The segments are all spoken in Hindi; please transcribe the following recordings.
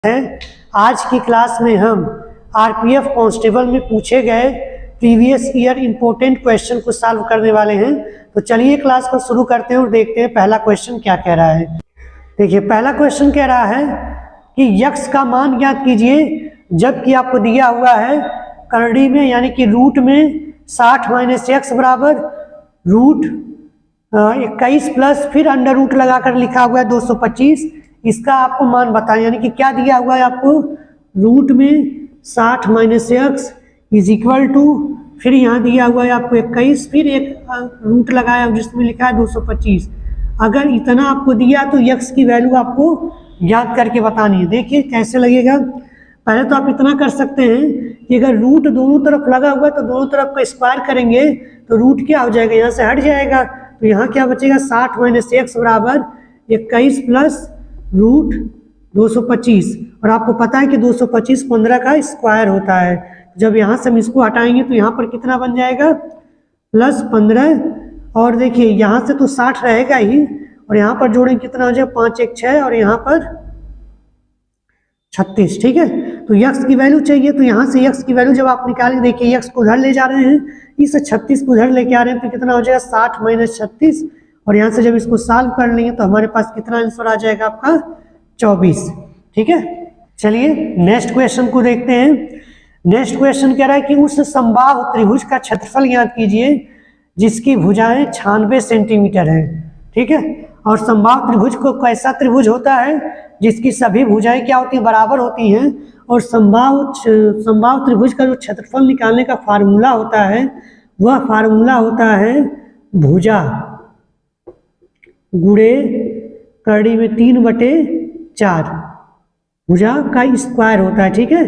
हैं। आज की क्लास में हम आरपीएफ कांस्टेबल में पूछे गए प्रीवियस ईयर इंपॉर्टेंट क्वेश्चन को सॉल्व करने वाले हैं। तो चलिए क्लास को शुरू करते हैं और देखते हैं पहला क्वेश्चन क्या कह रहा है। देखिए पहला क्वेश्चन कह रहा है कि यक्स का मान ज्ञात कीजिए जबकि आपको दिया हुआ है करड़ी में यानी कि रूट में 60 माइनस एक्स बराबर रूट 21 प्लस फिर अंडर रूट लगाकर लिखा हुआ है 225। इसका आपको मान बताएं, यानी कि क्या दिया हुआ है आपको रूट में 60 minus x is equal to फिर यहाँ दिया हुआ है आपको 21 फिर एक रूट लगाया जिसमें लिखा है 225। अगर इतना आपको दिया तो यक्स की वैल्यू आपको याद करके बतानी है। देखिए कैसे लगेगा। पहले तो आप इतना कर सकते हैं कि अगर रूट दोनों तरफ लगा हुआ है तो दोनों तरफ का स्क्वायर करेंगे तो रूट क्या हो जाएगा, यहाँ से हट जाएगा। तो यहाँ क्या बचेगा 60 माइनस एक्स बराबर 21 प्लस रूट 225। और आपको पता है कि 225 15 का स्क्वायर होता है। जब यहाँ से हम इसको हटाएंगे तो यहाँ पर कितना बन जाएगा प्लस 15। और देखिए यहाँ से तो 60 रहेगा ही और यहाँ पर जोड़ेंगे कितना हो जाएगा 5 1 6 और यहाँ पर 36। ठीक है, तो यक्स की वैल्यू चाहिए। तो यहाँ से यक्स की वैल्यू जब आप निकालेंगे, देखिए यक्स को उधर ले जा रहे हैं, इस 36 को उधर लेके आ रहे हैं तो कितना हो जाएगा 60 माइनस 36। और यहाँ से जब इसको सॉल्व कर लेंगे तो हमारे पास कितना आंसर आ जाएगा आपका 24। ठीक है, चलिए नेक्स्ट क्वेश्चन को देखते हैं। नेक्स्ट क्वेश्चन कह रहा है कि उस समबाहु त्रिभुज का क्षेत्रफल ज्ञात कीजिए जिसकी भुजाएं 96 सेंटीमीटर है। ठीक है, और समबाहु त्रिभुज को कैसा त्रिभुज होता है जिसकी सभी भुजाएं क्या होती है बराबर होती हैं। और समबाहु त्रिभुज का जो क्षेत्रफल निकालने का फार्मूला होता है वह फार्मूला होता है भुजा गुणे करड़ी में 3/4 भुजा का स्क्वायर होता है। ठीक है,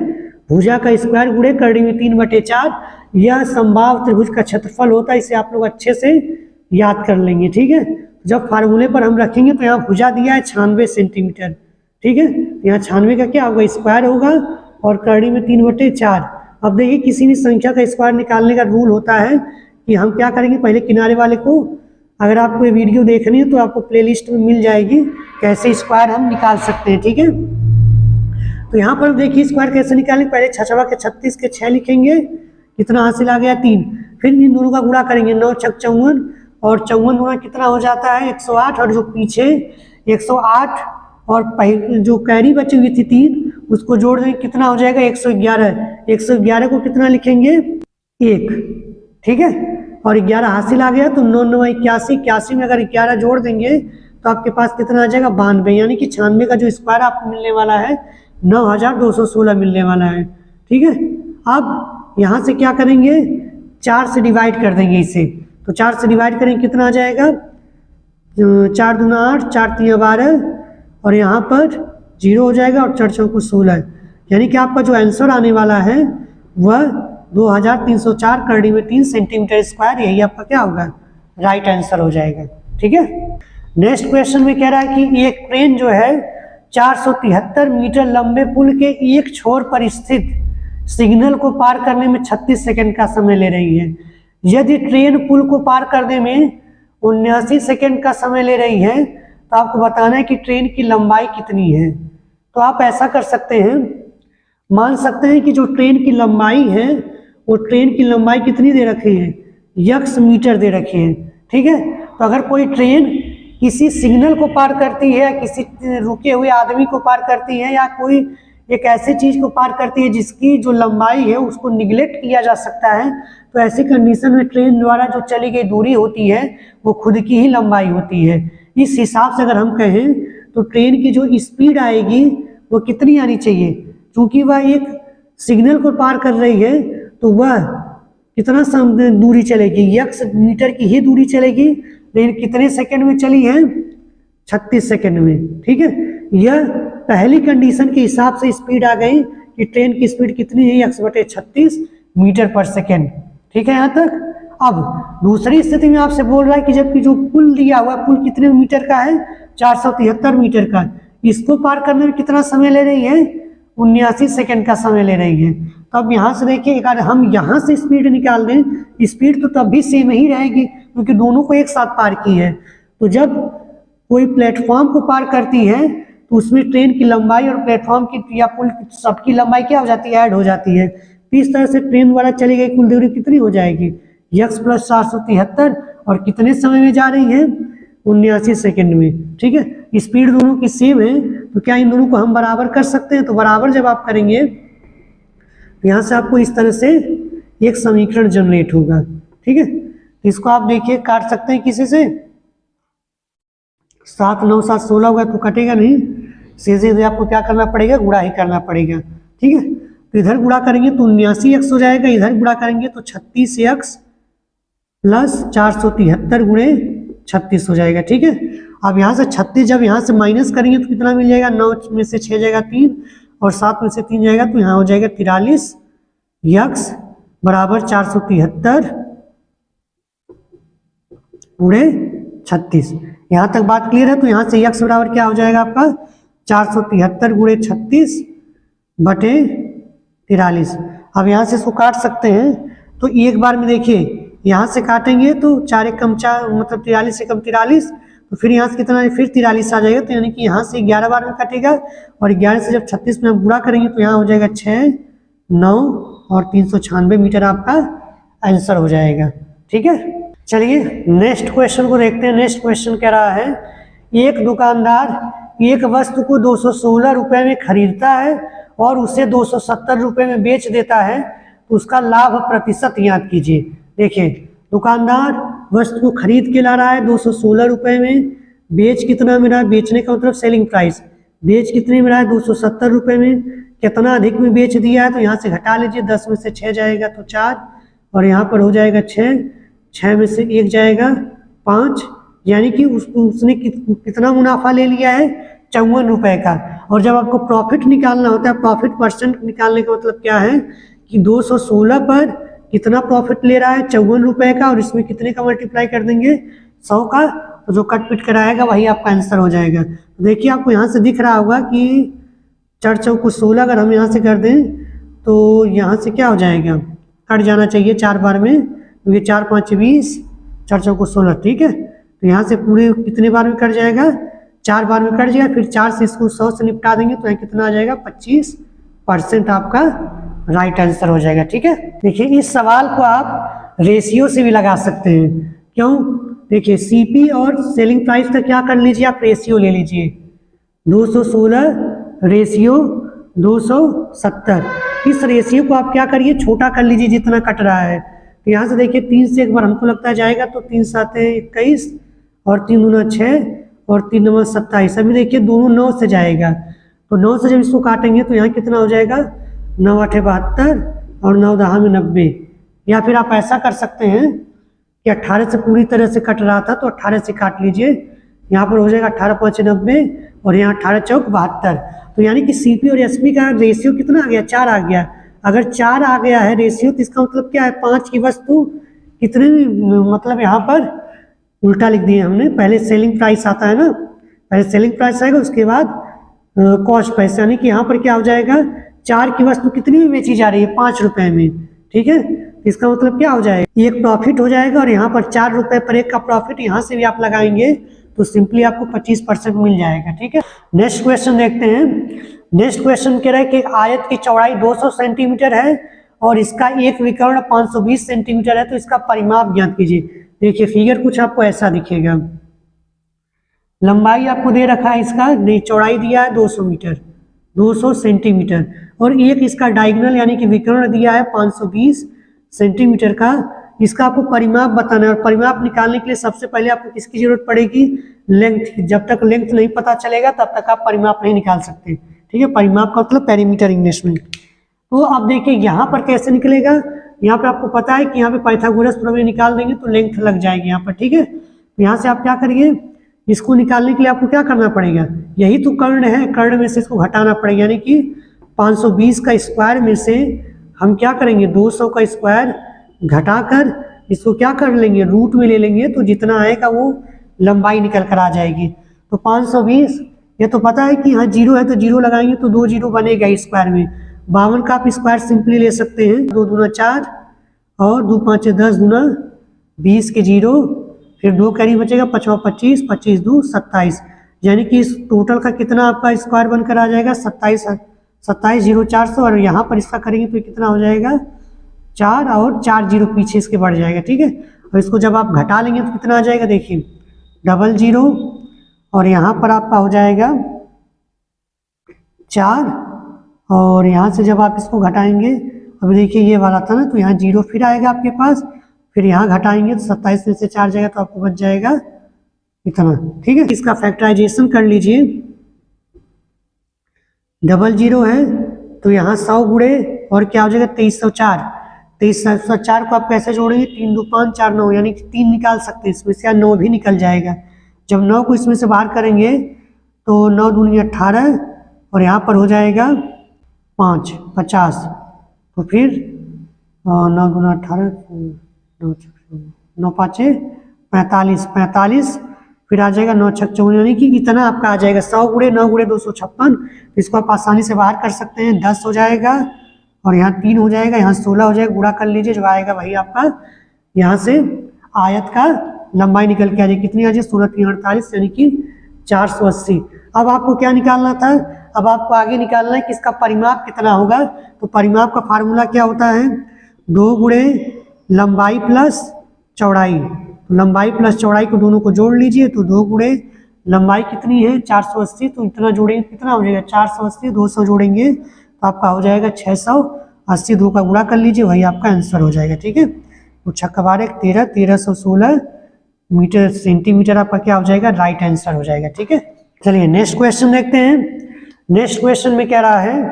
भुजा का स्क्वायर गुणे करड़ी में 3/4 यह समबाहु त्रिभुज का क्षेत्रफल होता है। इसे आप लोग अच्छे से याद कर लेंगे। ठीक है, जब फार्मूले पर हम रखेंगे तो यहाँ भुजा दिया है 96 सेंटीमीटर। ठीक है, यहाँ 96 का क्या होगा स्क्वायर होगा और करड़ी में 3/4। अब देखिए किसी भी संख्या का स्क्वायर निकालने का रूल होता है कि हम क्या करेंगे, पहले किनारे वाले को, अगर आपको ये वीडियो देखनी है तो आपको प्लेलिस्ट में मिल जाएगी कैसे स्क्वायर हम निकाल सकते हैं। ठीक है, तो यहाँ पर देखिए स्क्वायर कैसे निकालेंगे। पहले 6 के 36 के 6 लिखेंगे, कितना हासिल आ गया 3। फिर इन दोनों का गुणा करेंगे 9 6 54 और 54 गुणा कितना हो जाता है 108। और जो पीछे 108 और जो कैरी बची हुई थी 3 उसको जोड़ देंगे कितना हो जाएगा 111। 111 को कितना लिखेंगे 1। ठीक है, और 11 हासिल आ गया तो 9 9 81। 81 में अगर 11 जोड़ देंगे तो आपके पास कितना आ जाएगा 92। यानी कि 96 का जो स्क्वायर आपको मिलने वाला है 9216 मिलने वाला है। ठीक है, अब यहाँ से क्या करेंगे 4 से डिवाइड कर देंगे इसे। तो 4 से डिवाइड करेंगे कितना आ जाएगा 4 दूना 8 4 3 12 और यहाँ पर 0 हो जाएगा और 4 चौको 16। यानी कि आपका जो आंसर आने वाला है वह 2304 करड़ी में 3 सेंटीमीटर स्क्वायर, यही आपका क्या होगा राइट आंसर हो जाएगा। ठीक है, नेक्स्ट क्वेश्चन में कह रहा है कि एक ट्रेन जो है 473 मीटर लंबे पुल के एक छोर पर स्थित सिग्नल को पार करने में 36 सेकंड का समय ले रही है। यदि ट्रेन पुल को पार करने में 79 सेकंड का समय ले रही है तो आपको बताना है कि ट्रेन की लंबाई कितनी है। तो आप ऐसा कर सकते हैं, मान सकते हैं कि जो ट्रेन की लंबाई है वो ट्रेन की लंबाई कितनी दे रखी है यक्स मीटर दे रखी है। ठीक है, तो अगर कोई ट्रेन किसी सिग्नल को पार करती है, किसी रुके हुए आदमी को पार करती है या कोई एक ऐसी चीज को पार करती है जिसकी जो लंबाई है उसको निगलेक्ट किया जा सकता है, तो ऐसी कंडीशन में ट्रेन द्वारा जो चली गई दूरी होती है वो खुद की ही लंबाई होती है। इस हिसाब से अगर हम कहें तो ट्रेन की जो स्पीड आएगी वो कितनी आनी चाहिए, क्योंकि वह एक सिग्नल को पार कर रही है तो वह कितना दूरी चलेगी यक्स मीटर की ही दूरी चलेगी, लेकिन कितने सेकंड में चली है 36 सेकंड में। ठीक है, यह पहली कंडीशन के हिसाब से स्पीड आ गई कि ट्रेन की स्पीड कितनी है x/36 मीटर पर सेकंड। ठीक है, यहाँ तक। अब दूसरी स्थिति में आपसे बोल रहा है कि जबकि जो पुल दिया हुआ पुल कितने मीटर का है 473 मीटर का, इसको पार करने में कितना समय ले रही है 79 सेकंड का समय ले रही है। तो अब यहाँ से देखिए अगर हम यहाँ से स्पीड निकाल दें, स्पीड तो तब भी सेम ही रहेगी क्योंकि दोनों को एक साथ पार की है। तो जब कोई प्लेटफॉर्म को पार करती है तो उसमें ट्रेन की लंबाई और प्लेटफॉर्म की या पुल की सबकी लंबाई क्या हो जाती है, ऐड हो जाती है। तो इस तरह से ट्रेन द्वारा चली गई कुल दूरी कितनी हो जाएगी, x + 473, और कितने समय में जा रही है, 79 सेकंड में। ठीक है, स्पीड दोनों की सेम है, तो क्या इन दोनों को हम बराबर कर सकते हैं? तो बराबर जब आप करेंगे तो यहाँ से आपको इस तरह से एक समीकरण जनरेट होगा। ठीक है, तो इसको आप देखिए काट सकते हैं किसी से, 7 9 7 16 होगा तो कटेगा नहीं, सीधे आपको क्या करना पड़ेगा, गुणा ही करना पड़ेगा। ठीक है, तो इधर गुणा करेंगे तो 79x हो जाएगा, इधर गुणा करेंगे तो 36x + 473 × 36 हो जाएगा। ठीक है, अब यहाँ से 36 जब यहाँ से माइनस करेंगे तो कितना मिल जाएगा, 9 में से 6 जाएगा 3 और 7 में से 3 जाएगा तो यहाँ हो जाएगा 43x = 473 × 36। यहाँ तक बात क्लियर है? तो यहाँ से x बराबर क्या हो जाएगा आपका, 473 × 36 बटे 43। अब यहाँ से इसको काट सकते हैं, तो एक बार में देखिए यहाँ से काटेंगे तो 4 × 4 मतलब 43 से कम 43, तो फिर यहाँ से कितना, फिर 43 आ जाएगा, तो यानी कि यहाँ से 11 बार में कटेगा, और 11 से जब 36 में हम गुणा करेंगे तो यहाँ हो जाएगा 6 9 और 396 मीटर आपका आंसर हो जाएगा। ठीक है, चलिए नेक्स्ट क्वेश्चन को देखते हैं। नेक्स्ट क्वेश्चन कह रहा है, एक दुकानदार एक वस्तु को 216 रुपये में खरीदता है और उसे 270 रुपये में बेच देता है, तो उसका लाभ प्रतिशत ज्ञात कीजिए। देखिए, दुकानदार वस्तु को खरीद के ला रहा है 216 रुपये में, बेच कितना में रहा है, बेचने का मतलब सेलिंग प्राइस, बेच कितने में रहा है, 270 रुपये में। कितना अधिक में बेच दिया है तो यहाँ से घटा लीजिए, 10 में से 6 जाएगा तो 4, और यहाँ पर हो जाएगा 6 में से 1 जाएगा 5, यानी कि उसने कितना मुनाफा ले लिया है, 54 रुपये का। और जब आपको प्रॉफिट निकालना होता है, प्रॉफिट परसेंट निकालने का मतलब क्या है कि 216 पर कितना प्रॉफिट ले रहा है, 54 रुपये का, और इसमें कितने का मल्टीप्लाई कर देंगे, 100 का, तो जो कट पिट कराएगा वही आपका आंसर हो जाएगा। तो देखिए आपको यहाँ से दिख रहा होगा कि 4 चौको 16 अगर हम यहाँ से कर दें तो यहाँ से क्या हो जाएगा, कट जाना चाहिए 4 बार में, तो ये 4 5 20, 4 चौको 16। ठीक है, तो यहाँ से पूरे कितने बार में कट जाएगा, 4 बार में कट जाएगा, फिर 4 से इसको 100 से निपटा देंगे तो यहाँ कितना आ जाएगा, 25% आपका राइट आंसर हो जाएगा। ठीक है, देखिए इस सवाल को आप रेशियो से भी लगा सकते हैं। क्यों? देखिए सीपी और सेलिंग प्राइस का क्या कर लीजिए, आप रेशियो ले लीजिए, 216 रेशियो 270। इस रेशियो को आप क्या करिए, छोटा कर लीजिए जितना कट रहा है। तो यहाँ से देखिए 3 से एक बार हमको लगता है जाएगा, तो 3 7 21 और 3 दूना 6 और 3 9 27। अभी देखिए दोनों 9 से जाएगा, तो 9 से जब इसको काटेंगे तो यहाँ कितना हो जाएगा, 9 8 72 और 9 10 में 90। या फिर आप ऐसा कर सकते हैं कि 18 से पूरी तरह से कट रहा था तो 18 से काट लीजिए, यहाँ पर हो जाएगा 18 5 90 और यहाँ 18 चौक 72। तो यानी कि सीपी और एसपी का रेशियो कितना आ गया, 4 आ गया। अगर 4 आ गया है रेशियो, तो इसका मतलब क्या है, 5 की वस्तु कितने, मतलब यहाँ पर उल्टा लिख दिए हमने, पहले सेलिंग प्राइस आता है ना, पहले सेलिंग प्राइस आएगा उसके बाद कॉस्ट प्राइस, यानी कि यहाँ पर क्या हो जाएगा, 4 की वस्तु कितनी में बेची जा रही है, 5 रुपये में। ठीक है, इसका मतलब क्या हो जाएगा, एक प्रॉफिट हो जाएगा, और यहाँ पर 4 रुपये पर एक का प्रॉफिट यहाँ से भी आप लगाएंगे तो सिंपली आपको 25% मिल जाएगा। ठीक है, नेक्स्ट क्वेश्चन देखते हैं। नेक्स्ट क्वेश्चन कह रहा है कि एक आयत की चौड़ाई 200 सेंटीमीटर है और इसका एक विकर्ण 520 सेंटीमीटर है, तो इसका परिमाप ज्ञात कीजिए। देखिए फिगर कुछ आपको ऐसा दिखेगा, लंबाई आपको दे रखा है इसका, नहीं चौड़ाई दिया है 200 मीटर 200 सेंटीमीटर, और एक इसका डायगोनल यानी कि विकर्ण दिया है 520 सेंटीमीटर का। इसका आपको परिमाप बताना है, और परिमाप निकालने के लिए सबसे पहले आपको किसकी जरूरत पड़ेगी, लेंथ। जब तक लेंथ नहीं पता चलेगा तब तक आप परिमाप नहीं निकाल सकते। ठीक है, परिमाप का मतलब पेरीमीटर इंग्लिश में। तो अब देखिए यहाँ पर कैसे निकलेगा, यहाँ पे आपको पता है कि यहाँ पे पाइथागोरस प्रमेय निकाल देंगे तो लेंथ लग जाएगी यहाँ पर। ठीक है, तो यहाँ से आप क्या करिए, इसको निकालने के लिए आपको क्या करना पड़ेगा, यही तो कर्ण है, कर्ण में से इसको घटाना पड़ेगा, यानी कि 520 का स्क्वायर में से हम क्या करेंगे, 200 का स्क्वायर घटाकर इसको क्या कर लेंगे, रूट में ले लेंगे, तो जितना आएगा वो लंबाई निकल कर आ जाएगी। तो 520, ये तो पता है कि यहाँ 0 है तो 0 लगाएंगे तो 2 0 बनेगा स्क्वायर में। 52 का आप स्क्वायर सिंपली ले सकते हैं, 2 दूना 4 और 2 5 10 दूना 20 के 0, फिर 2 कैरी बचेगा 5 25 25 2 27, यानी कि इस टोटल का कितना आपका स्क्वायर बनकर आ जाएगा 27,0,400, और यहाँ पर इसका करेंगे तो कितना हो जाएगा 4 और 4 जीरो पीछे इसके बढ़ जाएगा, ठीक है। और इसको जब आप घटा लेंगे तो कितना आ जाएगा, देखिए 00, और यहाँ पर आपका हो जाएगा 4, और यहाँ से जब आप इसको घटाएंगे, अभी देखिए ये वाला था ना, तो यहाँ 0 फिर आएगा आपके पास, फिर यहाँ घटाएंगे तो 27 में से 4 जाएगा तो आपको बच जाएगा इतना, ठीक है। इसका फैक्टराइजेशन कर लीजिए, 00 है तो यहाँ 100 गुणे और क्या हो जाएगा 2304, 2304 को आप कैसे जोड़ेंगे, 3 2 5 4 9, यानी कि 3 निकाल सकते हैं इसमें से, या 9 भी निकल जाएगा। जब 9 को इसमें से बाहर करेंगे तो 9 दूनी 18, और यहाँ पर हो जाएगा 5 50, तो फिर 9 दूना 18, 9 5 45, 45, फिर आ जाएगा 9 6 54, यानी कि इतना आपका आ जाएगा 100 गुणे 9 गुणे 256। इसको आप आसानी से बाहर कर सकते हैं, 10 हो जाएगा और यहाँ 3 हो जाएगा, यहाँ 16 हो जाएगा, गुणा कर लीजिए, जो आएगा वही आपका यहाँ से आयत का लंबाई निकल के आ जाएगी, कितनी आ जाएगी 16 3 48, यानी कि 480। अब आपको क्या निकालना था, अब आपको आगे निकालना है कि इसका परिमाप कितना होगा। तो परिमाप का फार्मूला क्या होता है, 2 गुणे लंबाई प्लस चौड़ाई, तो लंबाई प्लस चौड़ाई को दोनों को जोड़ लीजिए, तो 2 गुणे लंबाई कितनी है 480, तो इतना जोड़ेंगे कितना हो जाएगा 480, 200 जोड़ेंगे तो आपका हो जाएगा 680, 2 का गुणा कर लीजिए, वही आपका आंसर हो जाएगा, ठीक है। तो 6 × 12 = 13, 1316 मीटर सेंटीमीटर आपका क्या हो जाएगा, राइट आंसर हो जाएगा, ठीक है। चलिए नेक्स्ट क्वेश्चन देखते हैं। नेक्स्ट क्वेश्चन में कह रहा है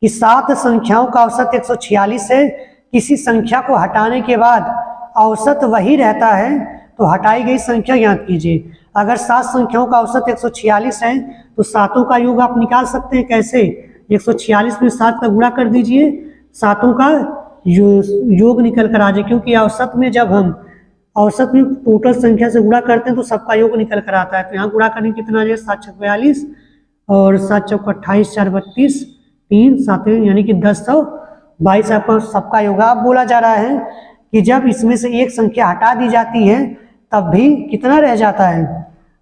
कि 7 संख्याओं का औसत 146 है, किसी संख्या को हटाने के बाद औसत वही रहता है तो हटाई गई संख्या ज्ञात कीजिए। अगर 7 संख्याओं का औसत 146 है तो सातों का योग आप निकाल सकते हैं, कैसे, 146 में 7 का गुणा कर दीजिए, सातों का योग निकल कर आ जाए, क्योंकि औसत में जब हम औसत में टोटल संख्या से गुणा करते हैं तो सबका योग निकल कर आता है। तो यहाँ गुणा करने कितना आ जाएगा 7 × 42 और 7 × 28 4 32 3 7, यानी कि 1022 आपका सबका योग। अब बोला जा रहा है कि जब इसमें से एक संख्या हटा दी जाती है तब भी कितना रह जाता है,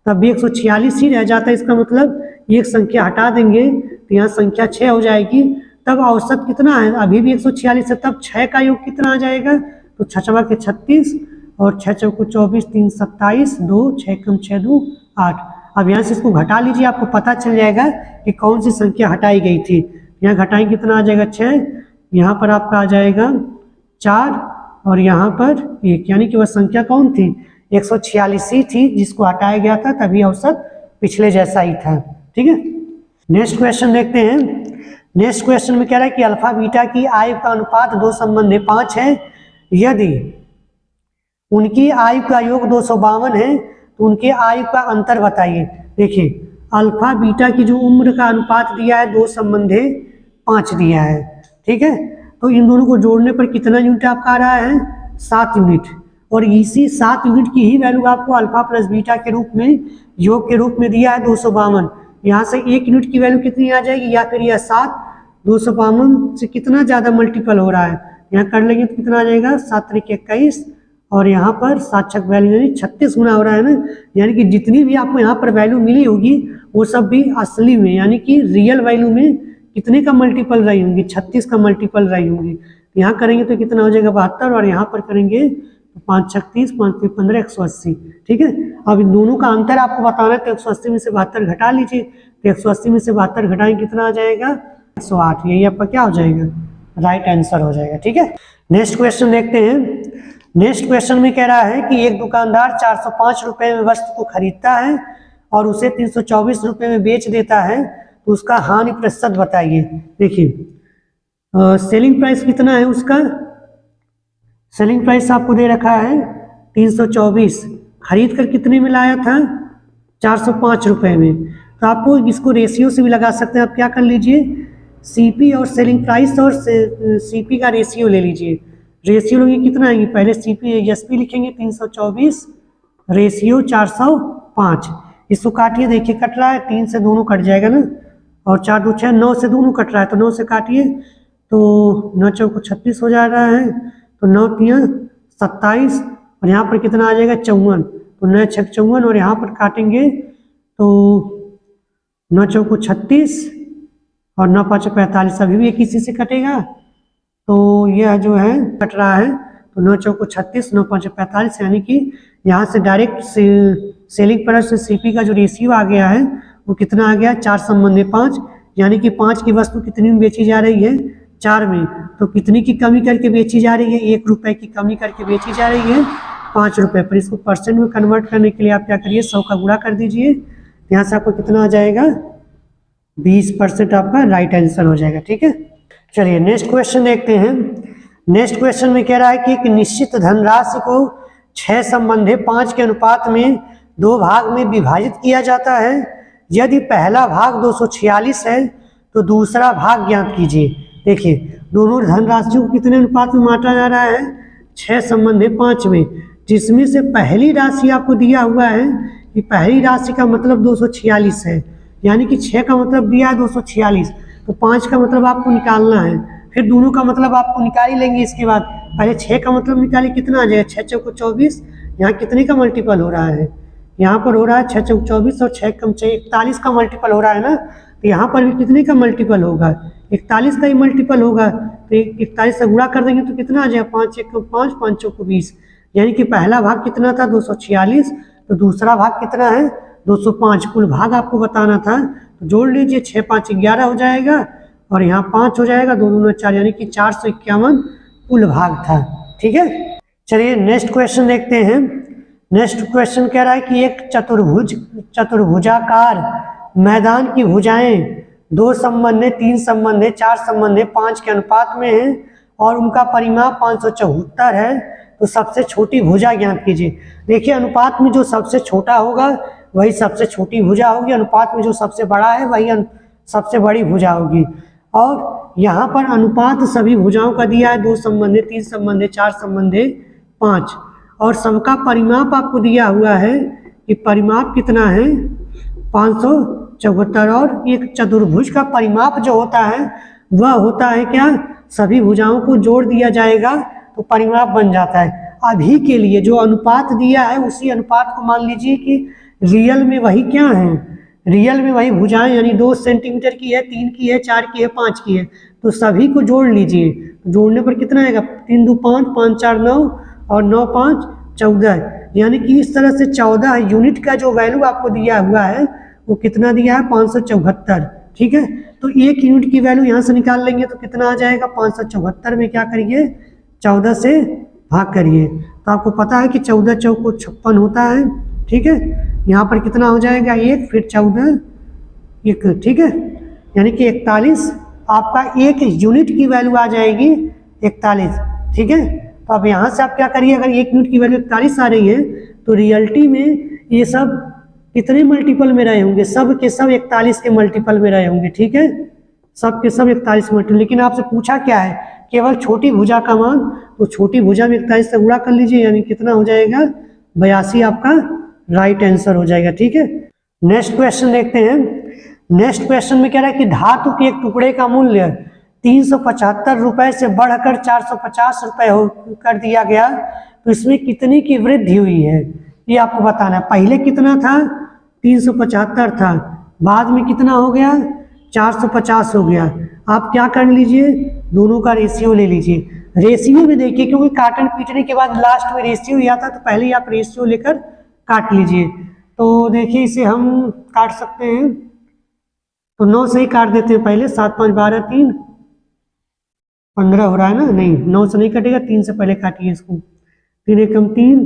तब भी 146 ही रह जाता है। इसका मतलब एक संख्या हटा देंगे तो यहाँ संख्या 6 हो जाएगी, तब औसत कितना है, अभी भी 146 है, तब 6 का योग कितना आ जाएगा, तो 6 × 36 और 6 × 24 3 27 2 6 × 6 2 8। अब यहाँ से इसको घटा लीजिए, आपको पता चल जाएगा कि कौन सी संख्या हटाई गई थी। यहाँ घटाई कितना आ जाएगा 6, यहाँ पर आपका आ जाएगा 4 और यहाँ पर 1, यानी कि वह संख्या कौन थी 146 ही थी जिसको हटाया गया था, तभी औसत पिछले जैसा ही था, ठीक है। नेक्स्ट क्वेश्चन देखते हैं। नेक्स्ट क्वेश्चन में कह रहा है कि अल्फा बीटा की आयु का अनुपात 2 संबंधी 5 है, यदि उनकी आयु का योग 252 है तो उनके आयु का अंतर बताइए। देखिए अल्फा बीटा की जो उम्र का अनुपात दिया है 2 संबंधी 5 दिया है, ठीक है। तो इन दोनों को जोड़ने पर कितना यूनिट आपका आ रहा है 7 यूनिट, और इसी 7 यूनिट की ही वैल्यू आपको अल्फा प्लस बीटा के रूप में योग के रूप में दिया है 252। यहाँ से 1 यूनिट की वैल्यू कितनी आ जाएगी, या फिर यह 7 252 से कितना ज़्यादा मल्टीपल हो रहा है, यहाँ कर लेंगे तो कितना आ जाएगा 7 × 21, और यहाँ पर 7 6 वैल्यू यानी 36 गुना हो रहा है ना, यानी कि जितनी भी आपको यहाँ पर वैल्यू मिली होगी वो सब भी असली में यानी कि रियल वैल्यू में कितने का मल्टीपल रही होंगी, 36 का मल्टीपल रही होंगी। यहाँ करेंगे तो कितना हो जाएगा 72, और यहाँ पर करेंगे तो 5 × 36 5 × 15 180, ठीक है। अब इन दोनों का अंतर आपको बताना है तो 180 में से 72 घटा लीजिए, तो 180 में से 72 घटाएंगे कितना आ जाएगा 108, यही आपका क्या हो जाएगा राइट आंसर हो जाएगा, ठीक है। नेक्स्ट क्वेश्चन देखते हैं। नेक्स्ट क्वेश्चन में कह रहा है कि एक दुकानदार 405 रुपए में वस्तु को खरीदता है और उसे 324 रुपए में बेच देता है, तो उसका हानि प्रतिशत बताइए। देखिए सेलिंग प्राइस कितना है उसका, सेलिंग प्राइस आपको दे रखा है 324, खरीद कर कितने में लाया था 405 रुपए में। तो आपको इसको रेशियो से भी लगा सकते हैं, आप क्या कर लीजिए सीपी और सेलिंग प्राइस और सीपी का रेशियो ले लीजिए। रेशियो लोगे कितना आएंगे, पहले सीपी एसपी लिखेंगे 324 रेशियो 405, इसको काटिए, देखिए कट रहा है 3 से दोनों कट जाएगा ना, और 4 2 6 9 से दोनों कट रहा है, तो 9 से काटिए तो 9 चौको 36 हो जा रहा है, तो 9 3 27, और यहाँ पर कितना आ जाएगा 54, तो 9 6 54, और यहाँ पर काटेंगे तो 9 चौको 36 और 9 पाँच 45, अभी भी एक इसी से कटेगा, तो यह जो है कट रहा है। तो 9 चौको 36, 9 पाँच 45, यानी कि यहाँ से डायरेक्ट सेलिंग प्राइस से सीपी का जो रेशियो आ गया है वो कितना आ गया, 4 संबंधी 5, यानी कि 5 की वस्तु कितनी में बेची जा रही है, 4 में। तो कितनी की कमी करके बेची जा रही है, 1 रुपए की कमी करके बेची जा रही है 5 रुपए पर। इसको परसेंट में कन्वर्ट करने के लिए आप क्या करिए, 100 का गुणा कर दीजिए, यहाँ से आपको कितना आ जाएगा, 20% आपका राइट आंसर हो जाएगा। ठीक है, चलिए नेक्स्ट क्वेश्चन देखते हैं। नेक्स्ट क्वेश्चन में कह रहा है कि एक निश्चित धनराशि को 6 संबंधी 5 के अनुपात में 2 भाग में विभाजित किया जाता है। यदि पहला भाग 246 है तो दूसरा भाग ज्ञात कीजिए। देखिए दोनों धनराशियों को कितने अनुपात में बांटा जा रहा है, 6 संबंधी 5 में, जिसमें से पहली राशि आपको दिया हुआ है कि पहली राशि का मतलब 246 है, यानी कि 6 का मतलब दिया है 246, तो 5 का मतलब आपको निकालना है। फिर दोनों का मतलब आपको निकाल ही लेंगे। इसके बाद पहले 6 का मतलब निकालिए, कितना आ जाएगा, 6 चौको 24, यहाँ कितने का मल्टीपल हो रहा है, यहाँ पर हो रहा है 6 चौको 24 और 6 कम 6 41 का मल्टीपल हो रहा है ना, तो यहाँ पर भी कितने का मल्टीपल होगा, 41 का ही मल्टीपल होगा। तो 41 से गुणा कर देंगे तो कितना आ जाएगा, 5 1 5, 5 चौको 20, यानी कि पहला भाग कितना था 246, तो दूसरा भाग कितना है 205। कुल भाग आपको बताना था, तो जोड़ लीजिए, 6 5 11 हो जाएगा और यहाँ 5 हो जाएगा, 2 दूना 4, यानी कि 451 कुल भाग था। ठीक है, चलिए नेक्स्ट क्वेश्चन देखते हैं। नेक्स्ट क्वेश्चन कह रहा है कि एक चतुर्भुजाकार मैदान की भुजाएं 2 संबंधी 3 संबंधी 4 संबंधी 5 के अनुपात में है और उनका परिमाप 574 है, तो सबसे छोटी भुजा ज्ञात कीजिए। देखिए अनुपात में जो सबसे छोटा होगा वही सबसे छोटी भुजा होगी, अनुपात में जो सबसे बड़ा है वही सबसे बड़ी भुजा होगी। और यहाँ पर अनुपात सभी भुजाओं का दिया है, 2 संबंधी 3 संबंधी 4 संबंधी 5, और सबका परिमाप आपको दिया हुआ है कि परिमाप कितना है 574। और एक चतुर्भुज का परिमाप जो होता है वह होता है क्या, सभी भुजाओं को जोड़ दिया जाएगा तो परिमाप बन जाता है। अभी के लिए जो अनुपात दिया है उसी अनुपात को मान लीजिए कि रियल में वही क्या है, रियल में वही भुजाएं, यानी 2 सेंटीमीटर की है, 3 की है, 4 की है, 5 की है, तो सभी को जोड़ लीजिए। जोड़ने पर कितना आएगा, 3 2 5, 5 4 9 और 9 5 14, यानी कि इस तरह से 14 यूनिट का जो वैल्यू आपको दिया हुआ है वो कितना दिया है 574। ठीक है, तो 1 यूनिट की वैल्यू यहाँ से निकाल लेंगे तो कितना आ जाएगा 574 में क्या करिए 14 से भाग करिए, तो आपको पता है कि 14 चौको 56 होता है। ठीक है, यहाँ पर कितना हो जाएगा 1, फिर 14 1, ठीक है, यानी कि 41 आपका 1 यूनिट की वैल्यू आ जाएगी 41। ठीक है, तो अब यहाँ से आप क्या करिए, अगर 1 यूनिट की वैल्यू 41 आ रही है तो रियलिटी में ये सब कितने मल्टीपल में रहे होंगे, सब के सब 41 के मल्टीपल में रहे होंगे। ठीक है, सब के सब 41 मल्टीपल। लेकिन आपसे पूछा क्या है, केवल छोटी भुजा का मान, तो छोटी भुजा में 41 से गुणा कर लीजिए, यानी कितना हो जाएगा 82 आपका राइट आंसर हो जाएगा। ठीक है, नेक्स्ट क्वेश्चन देखते हैं। नेक्स्ट क्वेश्चन में कह रहा है कि धातु के एक टुकड़े का मूल्य 375 रुपए से बढ़कर 450 रुपए कर दिया गया, तो इसमें कितने की वृद्धि हुई है ये आपको बताना है। पहले कितना था 375 था, बाद में कितना हो गया 450 हो गया। आप क्या कर लीजिए, दोनों का रेशियो ले लीजिए। रेशियो में देखिए, क्योंकि काटन पीटने के बाद लास्ट में रेशियो ही आता, तो पहले ही आप रेशियो लेकर काट लीजिए। तो देखिए इसे हम काट सकते हैं, तो 9 से ही काट देते हैं पहले, 7 5 12 3 15 हो रहा है ना, नहीं 9 से नहीं कटेगा, 3 से पहले काटिए इसको। 3 1 3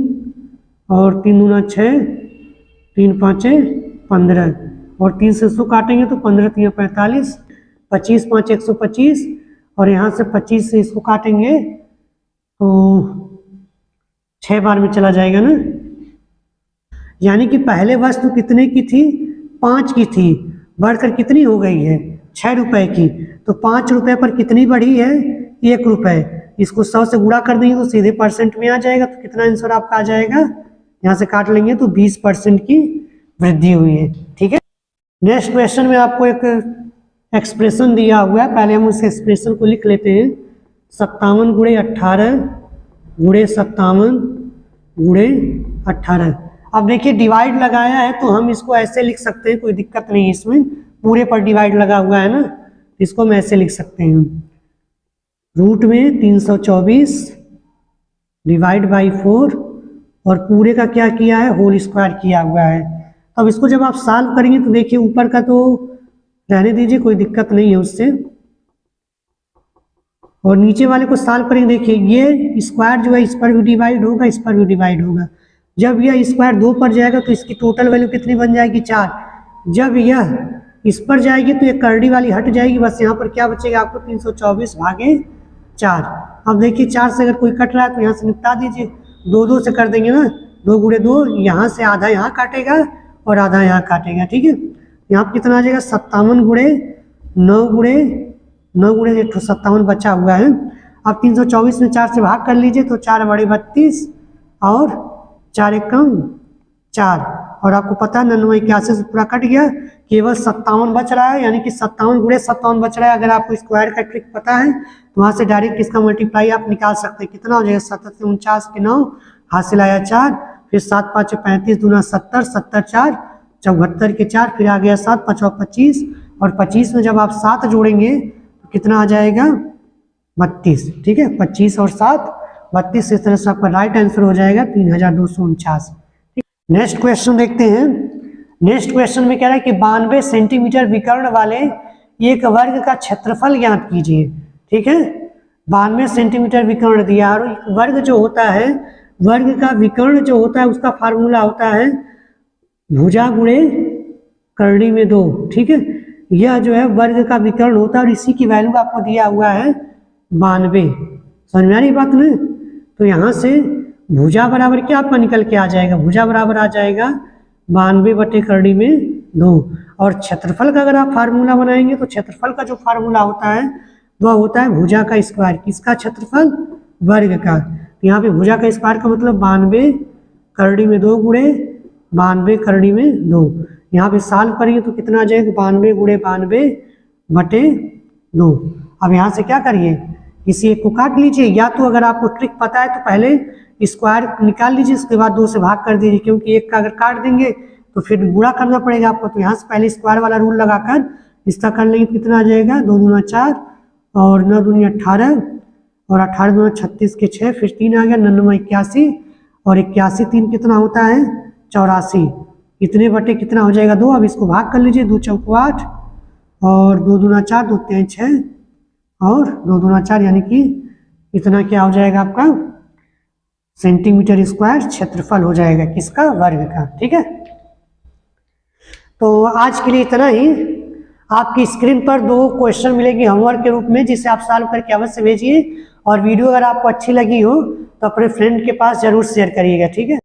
और 3 दूना 6, 3 5 15 और 3 से इसको काटेंगे तो 15 3 45, 25 5 125 और यहाँ से 25 से इसको काटेंगे तो 6 बार में चला जाएगा ना, यानी कि पहले वस्तु कितने की थी 5 की थी, बढ़कर कितनी हो गई है 6 रुपए की, तो 5 रुपए पर कितनी बढ़ी है 1 रुपए। इसको 100 से गुणा कर देंगे तो सीधे परसेंट में आ जाएगा, तो कितना आंसर आपका आ जाएगा, यहाँ से काट लेंगे तो 20% की वृद्धि हुई है। ठीक है, नेक्स्ट क्वेश्चन में आपको एक एक्सप्रेशन दिया हुआ है, पहले हम उस एक्सप्रेशन को लिख लेते हैं। 57 × 18 × 57 × 18। अब देखिए डिवाइड लगाया है तो हम इसको ऐसे लिख सकते हैं, कोई दिक्कत नहीं है इसमें, पूरे पर डिवाइड लगा हुआ है ना, इसको हम ऐसे लिख सकते हैं, रूट में 324 डिवाइड बाई 4 और पूरे का क्या किया है, होल स्क्वायर किया हुआ है। अब इसको जब आप सॉल्व करेंगे तो देखिए ऊपर का तो रहने दीजिए, कोई दिक्कत नहीं है उससे, और नीचे वाले को सॉल्व करेंगे। देखिए ये स्क्वायर जो है इस पर भी डिवाइड होगा, इस पर भी डिवाइड होगा। जब यह स्क्वायर 2 पर जाएगा तो इसकी टोटल वैल्यू कितनी बन जाएगी, 4। जब यह इस पर जाएगी तो ये करड़ी वाली हट जाएगी, बस यहाँ पर क्या बचेगा आपको 324 भागे 4। अब देखिए 4 से अगर कोई कट रहा है तो यहाँ से निपटा दीजिए, 2 से कर देंगे ना, 2 गुणे 2, यहाँ से आधा यहाँ काटेगा और आधा यहाँ काटेगा, ठीक है। यहाँ पर कितना आ जाएगा 57 गुणे 9 गुणे 57 बचा हुआ है। अब 324 में 4 से भाग कर लीजिए तो 4 बड़े 32 और 4 एकम 4, और आपको पता है 99 81 से पूरा कट गया, केवल 57 बच रहा है, यानी कि 57 गुणे 57 बच रहा है। अगर आपको स्क्वायर का ट्रिक पता है तो वहाँ से डायरेक्ट इसका मल्टीप्लाई आप निकाल सकते हैं। कितना हो जाएगा 7 से 49 के 9, हासिल आया 4, फिर 7 5 35 दूना 70, 70 4 74 के 4, फिर आ गया 7 5 25, और 25 में जब आप 7 जोड़ेंगे तो कितना आ जाएगा 32, ठीक है। 25 और 7 32, इस तरह से आपका राइट आंसर हो जाएगा 3249। नेक्स्ट क्वेश्चन देखते हैं। नेक्स्ट क्वेश्चन में कह रहा है कि 92 सेंटीमीटर विकर्ण वाले एक वर्ग का क्षेत्रफल ज्ञात कीजिए, ठीक है। 92 सेंटीमीटर विकर्ण दिया, और वर्ग जो होता है, वर्ग का विकर्ण जो होता है उसका फार्मूला होता है भुजा गुणे करड़ी में 2, ठीक है। यह जो है वर्ग का विकर्ण होता है और इसी की वैल्यू आपको दिया हुआ है 92। समझ में आ रही बात नहीं? तो यहाँ से भुजा बराबर क्या आपका निकल के आ जाएगा, भुजा बराबर आ जाएगा 92 बटे करड़ी में 2। और क्षेत्रफल का अगर आप फार्मूला बनाएंगे तो क्षेत्रफल का जो फार्मूला होता है वह होता है भुजा का स्क्वायर, किसका क्षेत्रफल, वर्ग का। यहाँ पे भुजा का स्क्वायर का मतलब 92 करड़ी में 2 गुणे 92 करड़ी में 2। यहाँ पे सॉल्व करेंगे तो कितना आ जाएगा 92 गुणे 92 बटे 2। अब यहाँ से क्या करिए, किसी एक को काट लीजिए, या तो अगर आपको ट्रिक पता है तो पहले स्क्वायर निकाल लीजिए, उसके बाद 2 से भाग कर दीजिए, क्योंकि एक का अगर काट देंगे तो फिर गुणा करना पड़ेगा आपको। तो यहाँ से पहले स्क्वायर वाला रूल लगाकर इसका कर लेंगे, कितना आ जाएगा 2 दूना 4 और 9 दूनी 18 और 18 दूना 36 के 6, फिर 3 आ गया 99 81 और 81 3 कितना होता है 84, इतने बटे कितना हो जाएगा 2। अब इसको भाग कर लीजिए, 2 चौको 8 और 2 दूना 4 2 3 6 और 2 दूना 4, यानी कि इतना क्या हो जाएगा आपका सेंटीमीटर स्क्वायर क्षेत्रफल हो जाएगा, किसका, वर्ग का, ठीक है। तो आज के लिए इतना ही। आपकी स्क्रीन पर 2 क्वेश्चन मिलेंगे होमवर्क के रूप में, जिसे आप सॉल्व करके अवश्य भेजिए, और वीडियो अगर आपको अच्छी लगी हो तो अपने फ्रेंड के पास जरूर शेयर करिएगा, ठीक है।